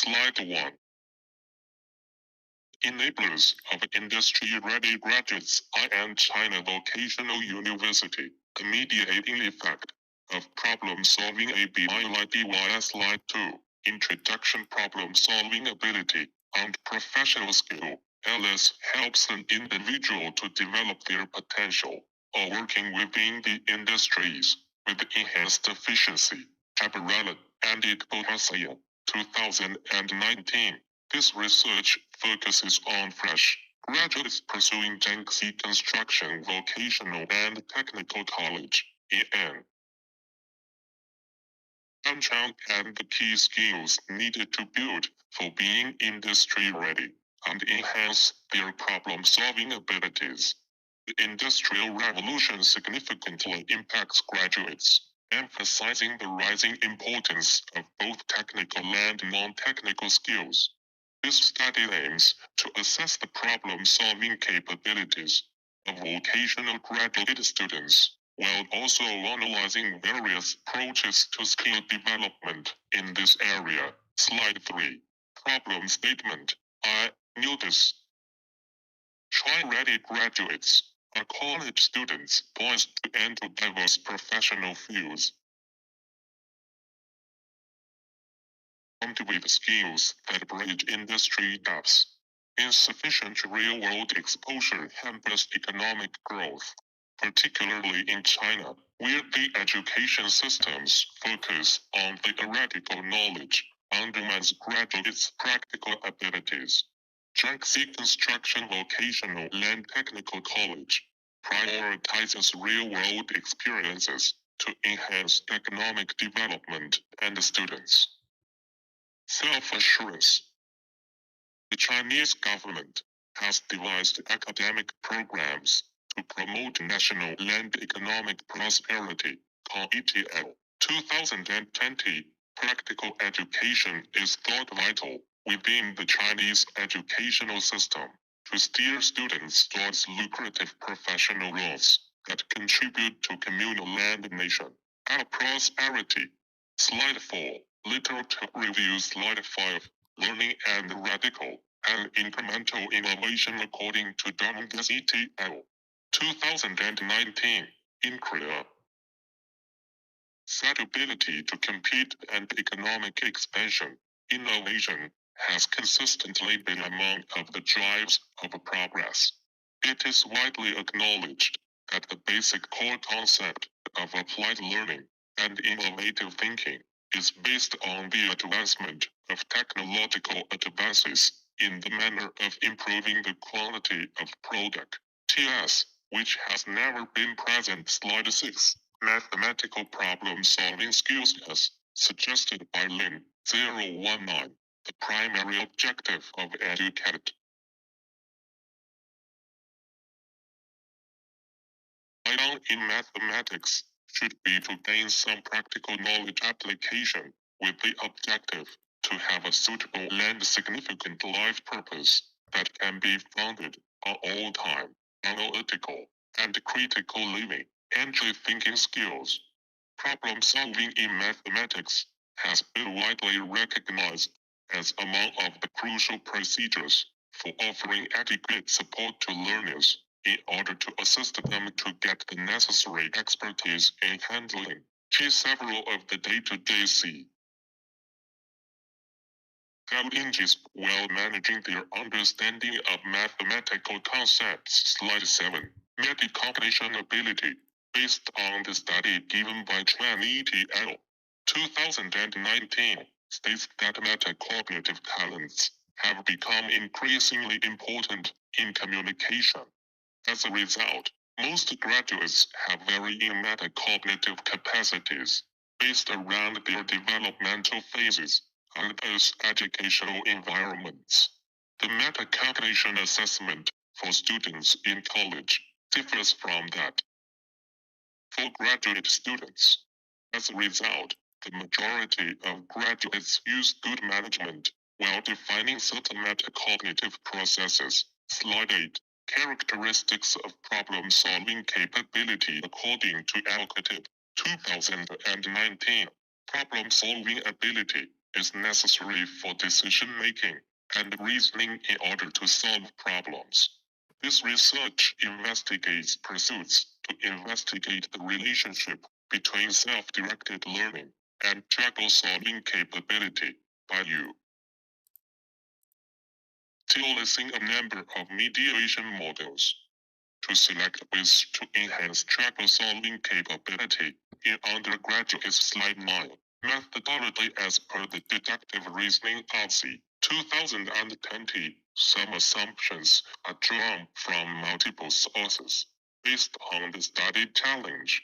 Slide 1. Enablers of industry-ready graduates and China Vocational University. The mediating effect of problem-solving ABI Slide 2. Introduction problem-solving ability and professional skill. LS helps an individual to develop their potential or working within the industries with enhanced efficiency. Chaparral and Ikbohasaya, 2019. This research focuses on fresh graduates pursuing Jiangxi Construction Vocational and Technical College, EN. Chang and the key skills needed to build for being industry ready and enhance their problem-solving abilities. The Industrial Revolution significantly impacts graduates, emphasizing the rising importance of both technical and non-technical skills. This study aims to assess the problem-solving capabilities of vocational graduate students, while also analyzing various approaches to skill development in this area. Slide 3. Problem statement. I knew this. Try-ready graduates are college students poised to enter diverse professional fields, armed with skills that bridge industry gaps. Insufficient real-world exposure hampers economic growth, particularly in China, where the education systems focus on theoretical knowledge, undermines graduates' practical abilities. Jiangxi Construction Vocational and Technical College prioritizes real-world experiences to enhance economic development and students' self-assurance. The Chinese government has devised academic programs to promote national and economic prosperity. ETL 2020. Practical education is thought vital within the Chinese educational system to steer students towards lucrative professional roles that contribute to communal and nation prosperity. Slide 4. Literature review. Slide 5. Learning and radical and incremental innovation according to Dominguez ETL 2019. In Korea, said ability to compete and economic expansion, innovation has consistently been among of the drives of progress. It is widely acknowledged that the basic core concept of applied learning and innovative thinking is based on the advancement of technological advances in the manner of improving the quality of product, TS, which has never been present. Slide 6. Mathematical problem-solving skills as suggested by Lin 019, the primary objective of educate. In mathematics should be to gain some practical knowledge application with the objective to have a suitable and significant life purpose that can be founded on all-time, analytical, and critical living, entry thinking skills. Problem solving in mathematics has been widely recognized as among of the crucial procedures for offering adequate support to learners in order to assist them to get the necessary expertise in handling several of the day-to-day challenges while managing their understanding of mathematical concepts. Slide 7. Metacognition ability. Based on the study given by Chuan et al. 2019, states that metacognitive talents have become increasingly important in communication. As a result, most graduates have varying metacognitive capacities based around their developmental phases and those educational environments. The metacognition assessment for students in college differs from that for graduate students. As a result, the majority of graduates use good management while defining certain metacognitive processes. Slide 8. Characteristics of problem-solving capability according to Alcative 2019. Problem-solving ability is necessary for decision-making and reasoning in order to solve problems. This research investigates pursuits to investigate the relationship between self-directed learning and trouble-solving capability by utilizing a number of mediation models to select ways to enhance trouble-solving capability in undergraduate slide 9. Methodology as per the deductive reasoning policy 2020. Some assumptions are drawn from multiple sources based on the study challenge.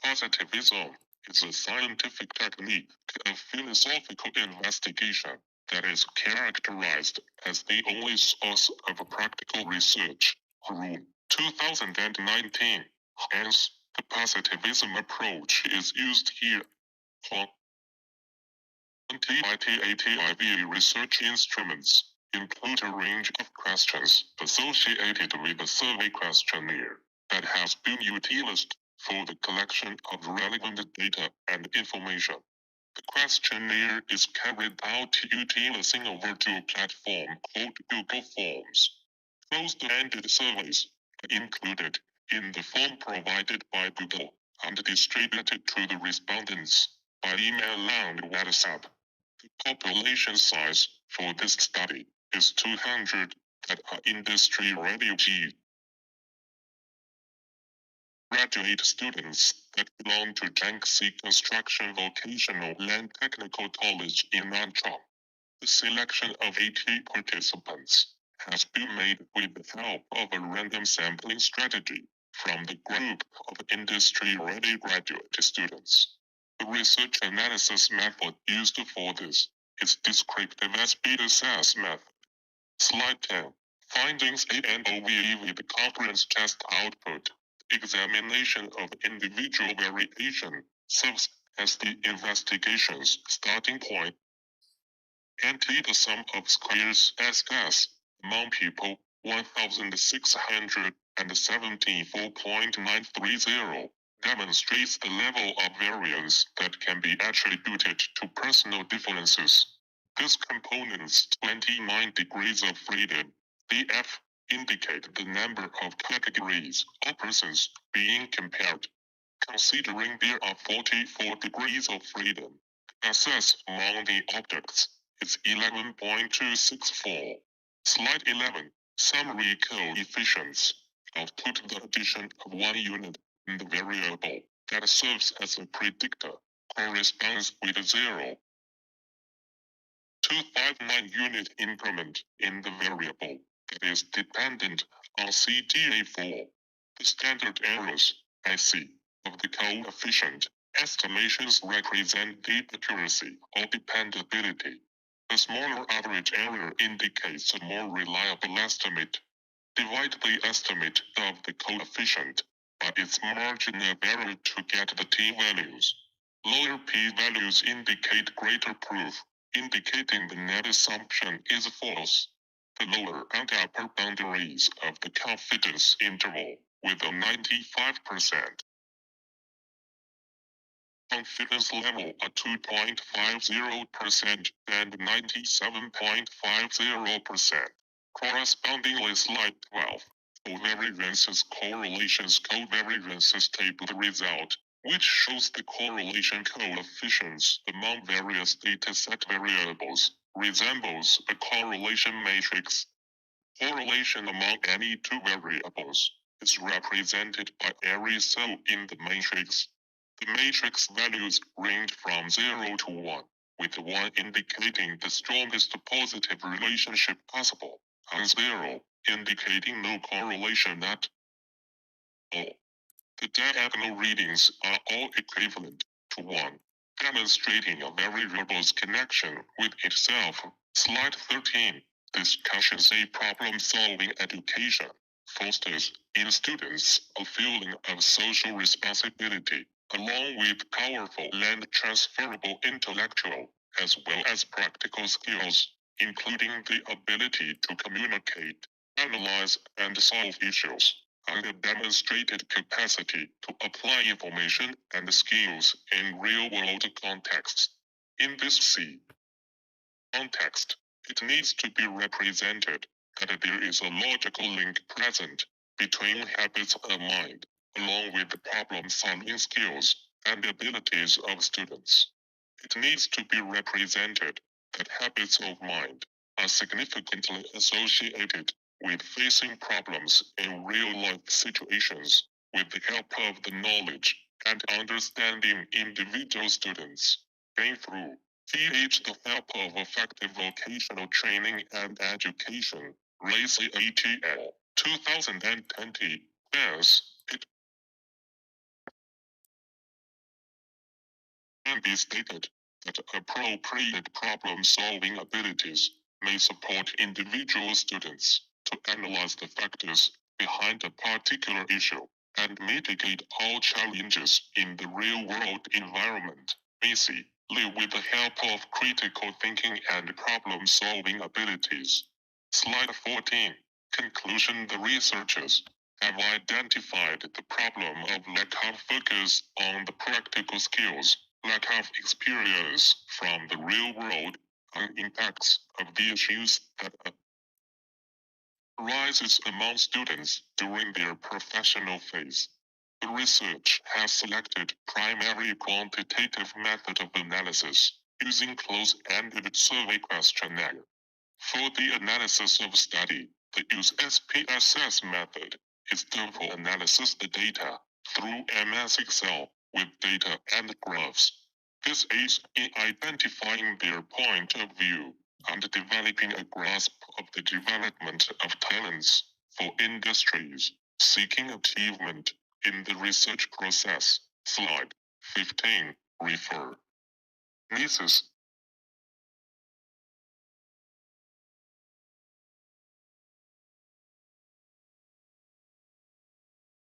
Positivism is a scientific technique of philosophical investigation that is characterized as the only source of practical research. Rule 2019. Hence, the positivism approach is used here. Quantitative research instruments include a range of questions associated with the survey questionnaire that has been utilized for the collection of relevant data and information. The questionnaire is carried out utilizing a virtual platform called Google Forms. Closed-ended surveys are included in the form provided by Google and distributed to the respondents by email and WhatsApp. The population size for this study is 200 that are industry-ready graduate students that belong to Jiangxi Construction Vocational and Technical College in Nanchang. The selection of 80 participants has been made with the help of a random sampling strategy from the group of industry-ready graduate students. The research analysis method used for this is descriptive speed assess method. Slide 10. Findings ANOVE with conference test output. Examination of individual variation serves as the investigation's starting point. Empty the sum of squares SS among people 1,674.930 demonstrates the level of variance that can be attributed to personal differences. These components 29 degrees of freedom, DF, indicate the number of categories or persons being compared. Considering there are 44 degrees of freedom, SS among the objects is 11.264. Slide 11. Summary coefficients. Output the addition of one unit in the variable that serves as a predictor corresponds with 0.259 unit increment in the variable that is dependent on CTA4. The standard errors, IC, of the coefficient estimations represent the accuracy or dependability. The smaller average error indicates a more reliable estimate. Divide the estimate of the coefficient by its margin of error to get the t-values. Lower p-values indicate greater proof, indicating the net assumption is false. The lower and upper boundaries of the confidence interval with a 95% confidence level at 2.50% and 97.50%. Correspondingly, slide 12. Covariances correlations covariances table result, which shows the correlation coefficients among various dataset variables, resembles a correlation matrix. Correlation among any two variables is represented by every cell in the matrix. The matrix values range from 0 to 1, with 1 indicating the strongest positive relationship possible, and 0 indicating no correlation at all. The diagonal readings are all equivalent to 1, demonstrating a variable's connection with itself. Slide 13. Discussions. A problem-solving education fosters in students a feeling of social responsibility, along with powerful and transferable intellectual as well as practical skills, including the ability to communicate, analyze, and solve issues, and a demonstrated capacity to apply information and skills in real-world contexts. In this context, it needs to be represented that there is a logical link present between habits of mind, along with the problem-solving skills and abilities of students. It needs to be represented that habits of mind are significantly associated with facing problems in real-life situations with the help of the knowledge and understanding individual students gain through the help of effective vocational training and education. Raise ATL 2020. Yes, it can be stated that appropriate problem-solving abilities may support individual students to analyze the factors behind a particular issue and mitigate all challenges in the real-world environment. Macy, live with the help of critical thinking and problem-solving abilities. Slide 14. Conclusion. The researchers have identified the problem of lack of focus on the practical skills, lack of experience from the real world, and impacts of the issues that arises among students during their professional phase. The research has selected primary quantitative method of analysis using close-ended survey questionnaire. For the analysis of study, the use SPSS method is to analysis the data through MS Excel with data and graphs. This aids in identifying their point of view and developing a grasp of the development of talents for industries seeking achievement in the research process. Slide 15. Refer. Nieces